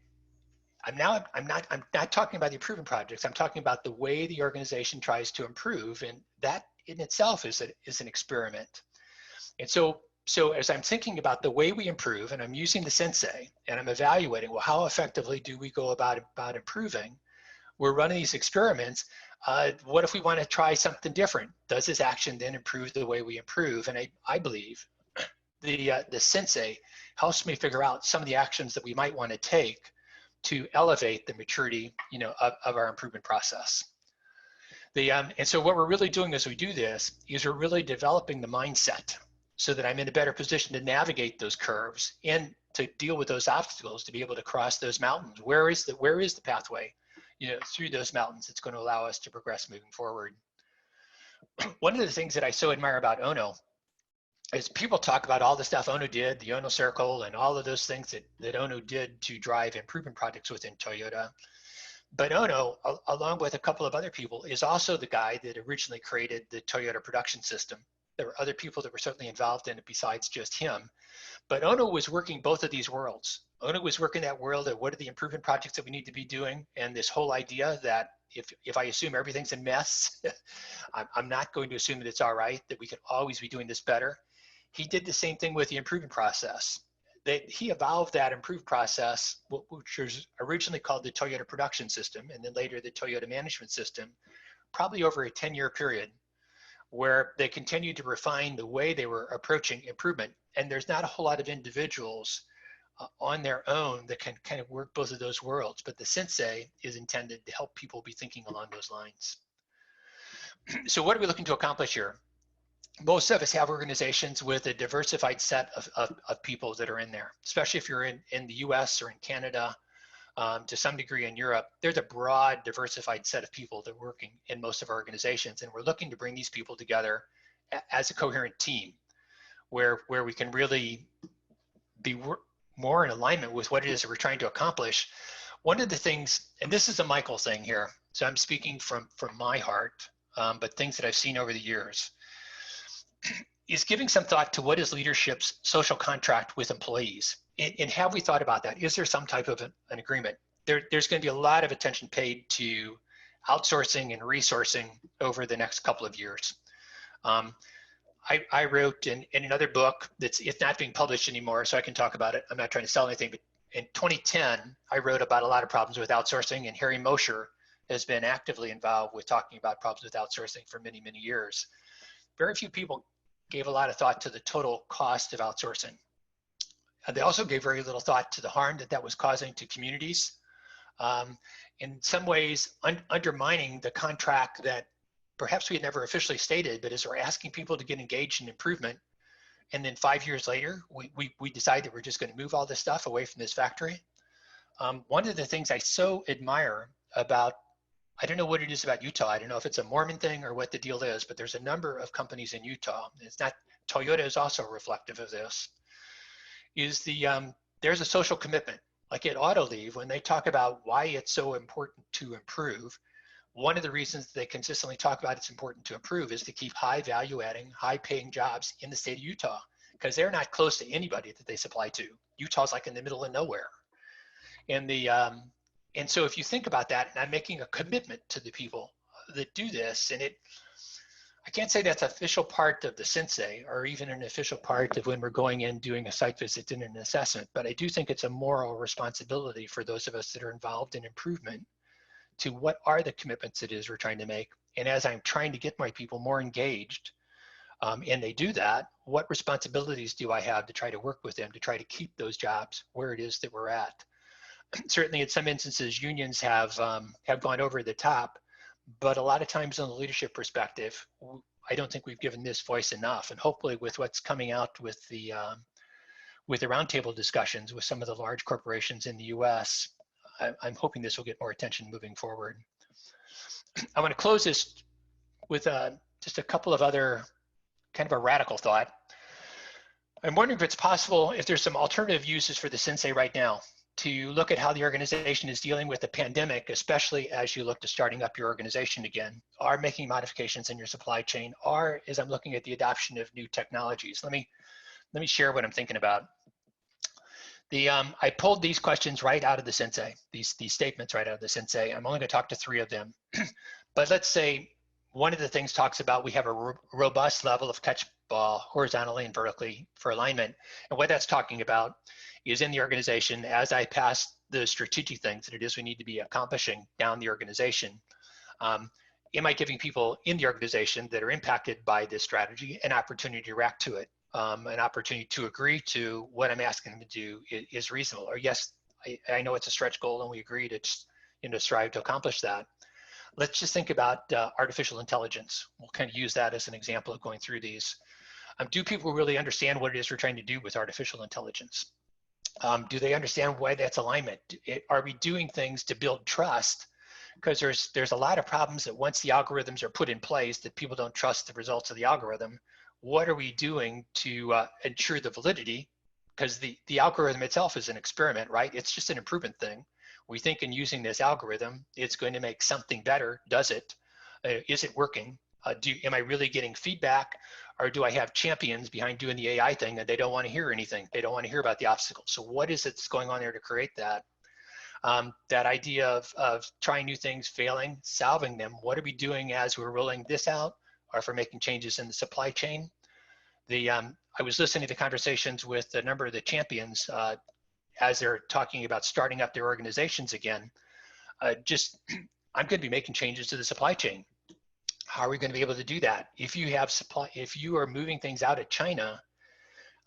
I'm not talking about the improvement projects. I'm talking about the way the organization tries to improve, and that in itself is an experiment. And so as I'm thinking about the way we improve, and I'm using the Sensei, and I'm evaluating, well, how effectively do we go about improving? We're running these experiments. What if we want to try something different? Does this action then improve the way we improve? And I believe the Sensei helps me figure out some of the actions that we might want to take to elevate the maturity, of our improvement process. And so what we're really doing as we do this is we're really developing the mindset so that I'm in a better position to navigate those curves and to deal with those obstacles, to be able to cross those mountains. Where is the pathway, through those mountains that's going to allow us to progress moving forward? One of the things that I so admire about Ono is people talk about all the stuff Ono did, the Ono Circle, and all of those things that Ono did to drive improvement projects within Toyota. But Ono, along with a couple of other people, is also the guy that originally created the Toyota production system. There were other people that were certainly involved in it besides just him. But Ono was working both of these worlds. Ono was working that world of what are the improvement projects that we need to be doing, and this whole idea that if I assume everything's a mess, I'm not going to assume that it's all right, that we can always be doing this better. He did the same thing with the improvement process. He evolved that improved process, which was originally called the Toyota production system, and then later the Toyota management system, probably over a 10-year period, where they continued to refine the way they were approaching improvement. And there's not a whole lot of individuals on their own that can kind of work both of those worlds, but the Sensei is intended to help people be thinking along those lines. So what are we looking to accomplish here? Most of us have organizations with a diversified set of people that are in there, especially if you're in the US or in Canada, to some degree in Europe. There's a broad, diversified set of people that are working in most of our organizations, and we're looking to bring these people together as a coherent team where we can really be more in alignment with what it is that we're trying to accomplish. One of the things, and this is a Michael thing here, so I'm speaking from my heart, but things that I've seen over the years, is giving some thought to what is leadership's social contract with employees. And have we thought about that? Is there some type of an agreement? There's going to be a lot of attention paid to outsourcing and resourcing over the next couple of years. I wrote in another book it's not being published anymore, so I can talk about it. I'm not trying to sell anything, but in 2010, I wrote about a lot of problems with outsourcing, and Harry Mosher has been actively involved with talking about problems with outsourcing for many, many years. Very few people gave a lot of thought to the total cost of outsourcing. They also gave very little thought to the harm that was causing to communities. In some ways, undermining the contract that perhaps we had never officially stated, but as we're asking people to get engaged in improvement, and then 5 years later, we decide that we're just going to move all this stuff away from this factory. One of the things I so admire about, I don't know what it is about Utah. I don't know if it's a Mormon thing or what the deal is, but there's a number of companies in Utah. It's not, Toyota is also reflective of this, is there's a social commitment. Like at Autoleave, when they talk about why it's so important to improve, one of the reasons they consistently talk about it's important to improve is to keep high value adding, high paying jobs in the state of Utah, because they're not close to anybody that they supply to. Utah's like in the middle of nowhere. And so if you think about that, and I'm making a commitment to the people that do this, and I can't say that's an official part of the Sensei or even an official part of when we're going in doing a site visit and an assessment, but I do think it's a moral responsibility for those of us that are involved in improvement to what are the commitments it is we're trying to make. And as I'm trying to get my people more engaged, and they do that, what responsibilities do I have to try to work with them to try to keep those jobs where it is that we're at? certainly in some instances, unions have gone over the top, but a lot of times on the leadership perspective, I don't think we've given this voice enough. And hopefully with what's coming out with the roundtable discussions with some of the large corporations in the US, I'm hoping this will get more attention moving forward. I want to close this with just a couple of other kind of a radical thought. I'm wondering if it's possible, if there's some alternative uses for the Sensei right now, to look at how the organization is dealing with the pandemic, especially as you look to starting up your organization again, or making modifications in your supply chain, or as I'm looking at the adoption of new technologies. Let me share what I'm thinking about. I pulled these questions right out of the Sensei, these statements right out of the Sensei. I'm only going to talk to 3 of them. But let's say one of the things talks about we have a robust level of catch ball horizontally and vertically for alignment. And what that's talking about is in the organization, as I pass the strategic things that it is we need to be accomplishing down the organization, am I giving people in the organization that are impacted by this strategy an opportunity to react to it, an opportunity to agree to what I'm asking them to do is reasonable, or yes, I know it's a stretch goal and we agree to strive to accomplish that. Let's just think about artificial intelligence. We'll kind of use that as an example of going through these. Do people really understand what it is we're trying to do with artificial intelligence? Do they understand why that's alignment? Are we doing things to build trust? Because there's a lot of problems that once the algorithms are put in place that people don't trust the results of the algorithm. What are we doing to ensure the validity? Because the algorithm itself is an experiment, right? It's just an improvement thing. We think in using this algorithm, it's going to make something better. Does it? Is it working? Am I really getting feedback? Or do I have champions behind doing the AI thing and they don't want to hear anything? They don't want to hear about the obstacles. So what is it that's going on there to create that? That idea of trying new things, failing, solving them. What are we doing as we're rolling this out or for making changes in the supply chain? I was listening to conversations with a number of the champions as they're talking about starting up their organizations again. I'm going to be making changes to the supply chain. How are we going to be able to do that? If you are moving things out of China,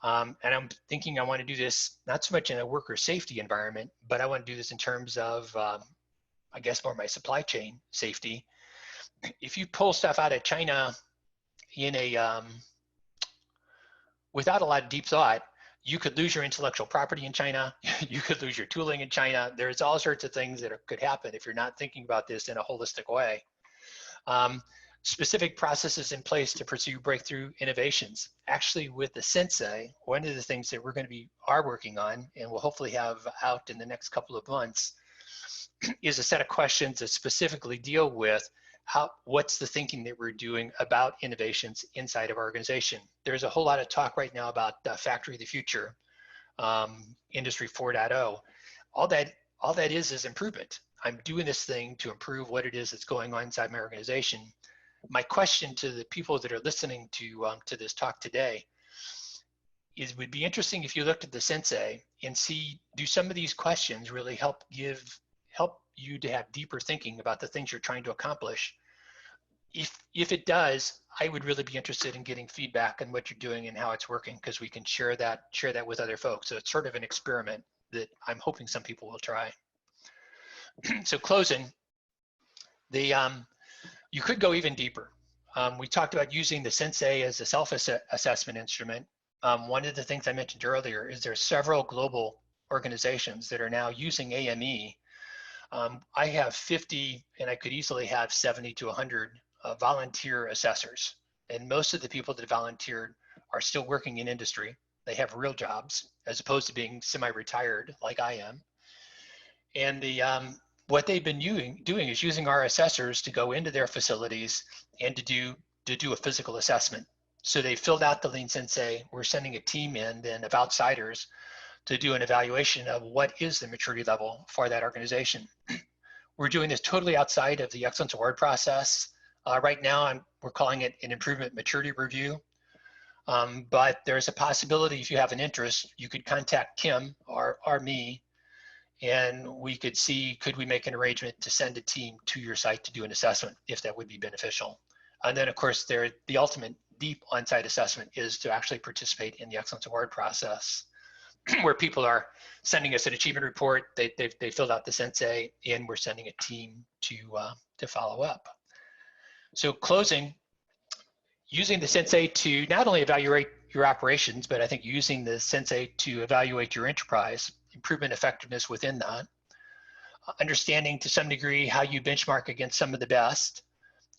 and I'm thinking I want to do this not so much in a worker safety environment, but I want to do this in terms of, I guess, more my supply chain safety. If you pull stuff out of China in without a lot of deep thought, you could lose your intellectual property in China. You could lose your tooling in China. There's all sorts of things that could happen if you're not thinking about this in a holistic way. Specific processes in place to pursue breakthrough innovations. Actually, with the Sensei, one of the things that we're going to are working on, and we'll hopefully have out in the next couple of months, is a set of questions that specifically deal with what's the thinking that we're doing about innovations inside of our organization. There's a whole lot of talk right now about Factory of the Future, Industry 4.0. All that is improvement. I'm doing this thing to improve what it is that's going on inside my organization. My question to the people that are listening to this talk today is, would be interesting if you looked at the Sensei and see, do some of these questions really help you to have deeper thinking about the things you're trying to accomplish? If it does, I would really be interested in getting feedback on what you're doing and how it's working, because we can share that with other folks. So it's sort of an experiment that I'm hoping some people will try. So closing, you could go even deeper. We talked about using the Sensei as a self-assessment instrument. One of the things I mentioned earlier is there are several global organizations that are now using AME. I have 50, and I could easily have 70 to 100 volunteer assessors. And most of the people that volunteered are still working in industry. They have real jobs as opposed to being semi-retired like I am. And what they've been doing is using our assessors to go into their facilities and to do a physical assessment. So they filled out the Lean Sensei. We're sending a team in then of outsiders to do an evaluation of what is the maturity level for that organization. We're doing this totally outside of the Excellence Award process. Right now, we're calling it an improvement maturity review. But there's a possibility, if you have an interest, you could contact Kim or me, and we could see, could we make an arrangement to send a team to your site to do an assessment, if that would be beneficial. And then, of course, the ultimate deep on-site assessment is to actually participate in the Excellence Award process. where people are sending us an achievement report. They filled out the sensei, and we're sending a team to follow up. So closing, using the sensei to not only evaluate your operations, but I think using the sensei to evaluate your enterprise, improvement effectiveness within that, understanding to some degree how you benchmark against some of the best,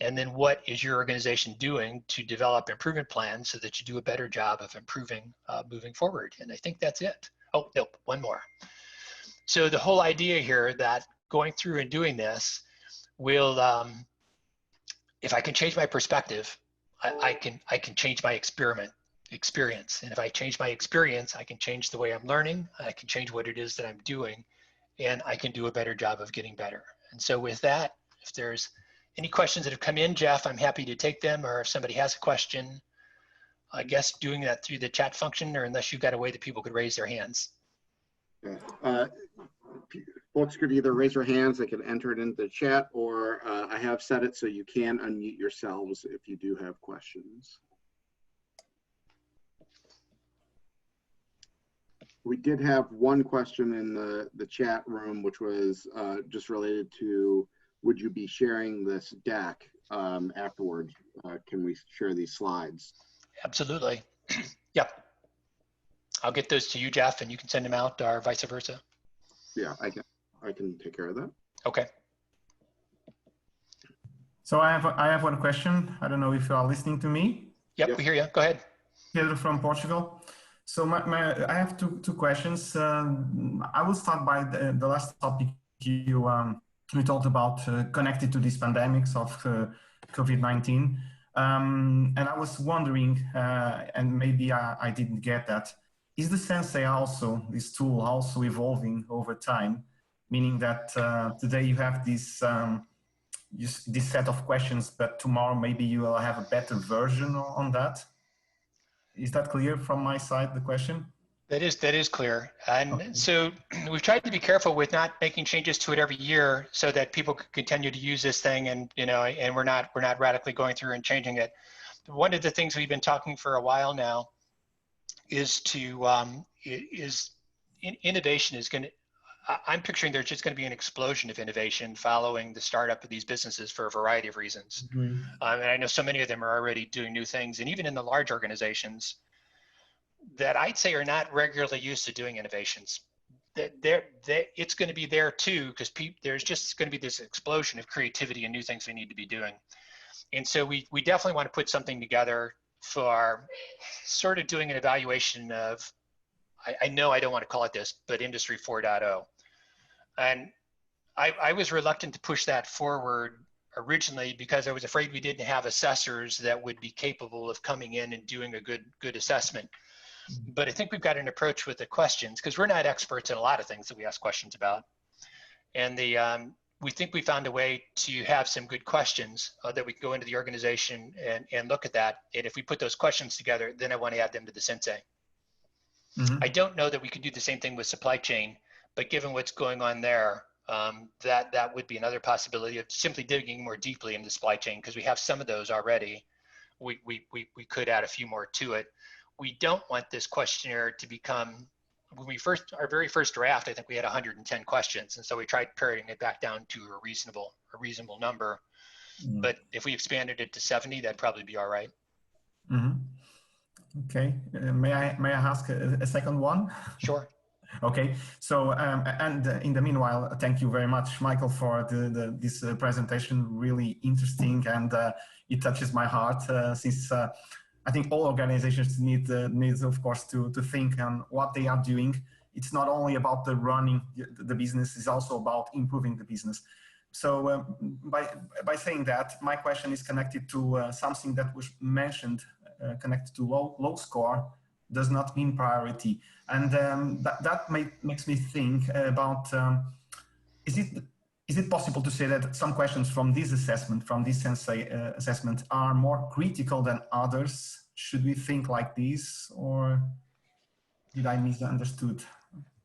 and then what is your organization doing to develop improvement plans so that you do a better job of improving moving forward. And I think that's it. Oh, no, one more. So the whole idea here that going through and doing this will, if I can change my perspective, I can change my experience. And if I change my experience, I can change the way I'm learning, I can change what it is that I'm doing, and I can do a better job of getting better. And so with that, if there's any questions that have come in, Jeff, I'm happy to take them, or if somebody has a question, I guess doing that through the chat function, or unless you've got a way that people could raise their hands. Folks could either raise their hands, they can enter it into the chat, or I have set it so you can unmute yourselves if you do have questions. We did have one question in the chat room, which was just related to, would you be sharing this deck afterwards? Can we share these slides? Absolutely. Yep. I'll get those to you, Jeff, and you can send them out, or vice versa. Yeah, I can take care of that. Okay. So I have one question. I don't know if you are listening to me. Yep, Yes. We hear you. Go ahead. Pedro from Portugal. So I have two questions. I will start by the last topic we talked about, connected to these pandemics of COVID-19. And I was wondering, and maybe I didn't get that, is the Sensei also, this tool also evolving over time? Meaning that today you have this set of questions, but tomorrow maybe you will have a better version on that? Is that clear from my side, the question? That is clear. And Okay. so we've tried to be careful with not making changes to it every year so that people could continue to use this thing, and and we're not radically going through and changing it. One of the things we've been talking for a while now is innovation is going to, I'm picturing there's just going to be an explosion of innovation following the startup of these businesses for a variety of reasons. Mm-hmm. And I know so many of them are already doing new things, and even in the large organizations that I'd say are not regularly used to doing innovations, it's going to be there too, because there's just going to be this explosion of creativity and new things we need to be doing. And so we definitely want to put something together for sort of doing an evaluation of, I know I don't want to call it this, but Industry 4.0. And I was reluctant to push that forward originally because I was afraid we didn't have assessors that would be capable of coming in and doing a good assessment. But I think we've got an approach with the questions, because we're not experts in a lot of things that we ask questions about. And we think we found a way to have some good questions that we can go into the organization and look at that. And if we put those questions together, then I want to add them to the Sensei. Mm-hmm. I don't know that we could do the same thing with supply chain, but given what's going on there, that would be another possibility of simply digging more deeply into the supply chain, because we have some of those already. We could add a few more to it. We don't want this questionnaire to become, when our very first draft, I think we had 110 questions. And so we tried paring it back down to a reasonable number. Mm-hmm. But if we expanded it to 70, that'd probably be all right. Mm-hmm. Okay. May I ask a second one? Sure. Okay. So, and in the meanwhile, thank you very much, Michael, for this presentation. Really interesting, and it touches my heart since I think all organizations need, of course, to think on what they are doing. It's not only about running the business; it's also about improving the business. So, by saying that, my question is connected to something that was mentioned, connected to low score does not mean priority, and that makes me think about is it possible to say that some questions from this assessment, from this Sensei assessment, are more critical than others? Should we think like this, or did I misunderstood?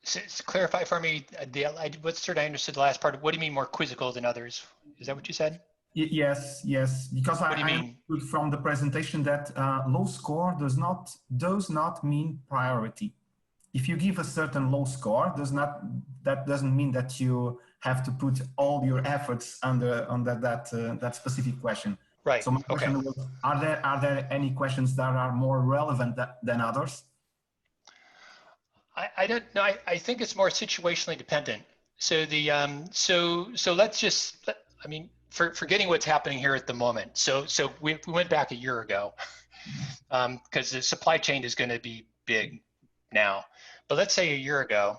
So clarify for me, I understood the last part. What do you mean more quizzical than others? Is that what you said? Yes, because I understood from the presentation that low score does not mean priority. if you give a certain low score, that doesn't mean that you have to put all your efforts under that specific question. Right. So my question was, are there any questions that are more relevant than others? I don't know. I think it's more situationally dependent. So the so let's just, I mean, forgetting what's happening here at the moment. So we went back a year ago because the supply chain is going to be big now. But let's say a year ago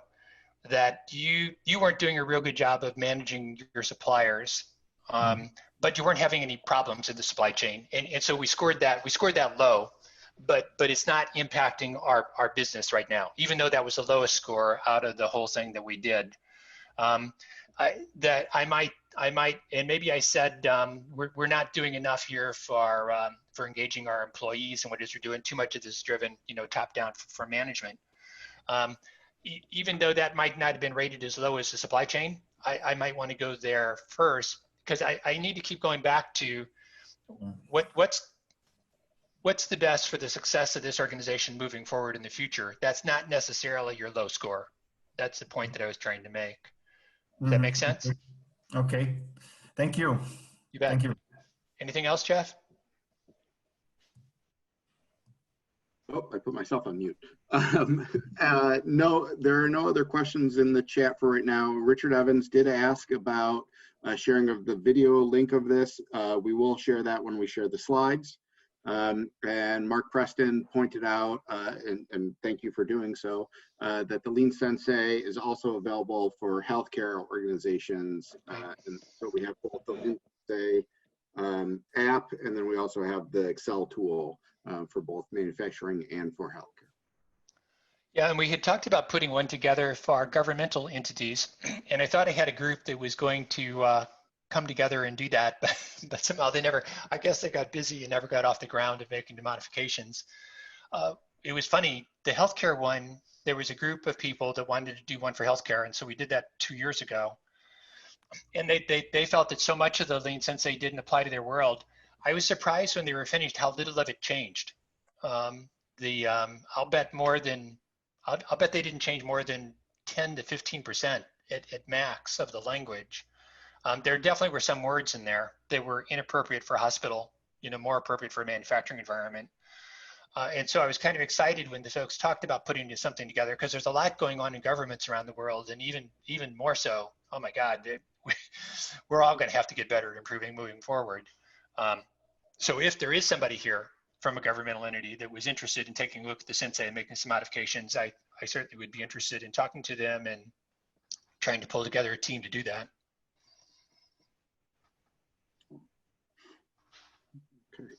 that you weren't doing a real good job of managing your suppliers, but you weren't having any problems in the supply chain, and so we scored that low. But it's not impacting our business right now, even though that was the lowest score out of the whole thing that we did. That I might, and maybe I said we're not doing enough here for engaging our employees and what it is you're doing. Too much of this is driven, top down from management. Even though that might not have been rated as low as the supply chain, I might want to go there first because I need to keep going back to what's the best for the success of this organization moving forward in the future. That's not necessarily your low score. That's the point that I was trying to make. Does that make sense? Okay. Thank you. You bet. Thank you. Anything else, Jeff? Oh, I put myself on mute. No, there are no other questions in the chat for right now. Richard Evans did ask about sharing of the video link of this. We will share that when we share the slides. And Mark Preston pointed out, and thank you for doing so, that the Lean Sensei is also available for healthcare organizations. And so we have both the Lean Sensei app, and then we also have the Excel tool for both manufacturing and for healthcare. Yeah, and we had talked about putting one together for our governmental entities, and I thought I had a group that was going to come together and do that, but somehow they never, I guess they got busy and never got off the ground of making the modifications. It was funny, the healthcare one, there was a group of people that wanted to do one for healthcare, and so we did that 2 years ago. And they felt that so much of the Lean Sensei didn't apply to their world. I was surprised when they were finished how little of it changed. I'll bet they didn't change more than 10 to 15% at max of the language. There definitely were some words in there that were inappropriate for a hospital, more appropriate for a manufacturing environment. And so I was kind of excited when the folks talked about putting something together because there's a lot going on in governments around the world, and even more so, oh my God, we're all going to have to get better at improving moving forward. So if there is somebody here from a governmental entity that was interested in taking a look at the Sensei and making some modifications, I certainly would be interested in talking to them and trying to pull together a team to do that. Okay.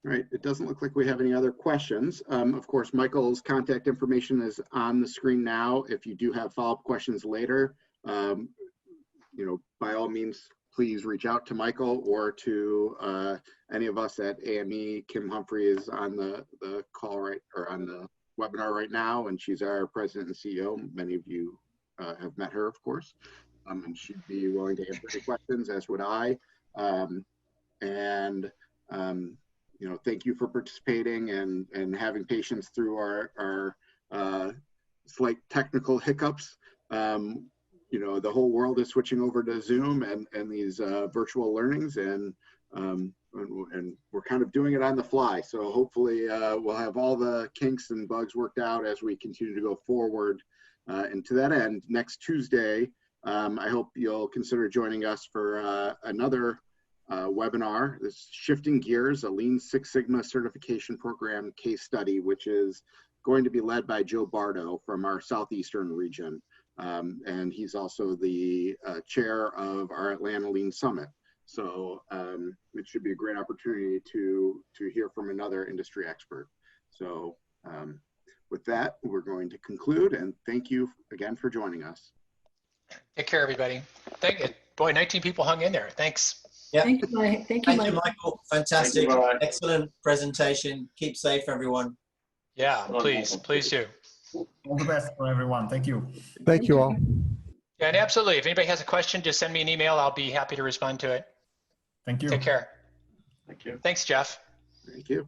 All right, it doesn't look like we have any other questions. Of course, Michael's contact information is on the screen now. If you do have follow-up questions later, by all means, please reach out to Michael or to any of us at AME. Kim Humphrey is on the call on the webinar right now, and she's our president and CEO. Many of you have met her, of course, and she'd be willing to answer any questions, as would I. Thank you for participating and having patience through our slight technical hiccups. The whole world is switching over to Zoom and these virtual learnings, and we're kind of doing it on the fly. So hopefully we'll have all the kinks and bugs worked out as we continue to go forward. And to that end, next Tuesday, I hope you'll consider joining us for another webinar. This Shifting Gears, a Lean Six Sigma certification program case study, which is going to be led by Joe Bardo from our Southeastern region. And he's also the chair of our Atlanta Lean Summit. So it should be a great opportunity to hear from another industry expert. So with that, we're going to conclude, and thank you again for joining us. Take care, everybody. Thank you. Boy, 19 people hung in there. Thanks. Yeah. Thank you, Mike. Thank you, Michael. Fantastic. Excellent presentation. Keep safe, everyone. Yeah, please do. All the best for everyone. Thank you. Thank you all. Yeah, and absolutely. If anybody has a question, just send me an email. I'll be happy to respond to it. Thank you. Take care. Thank you. Thanks, Jeff. Thank you.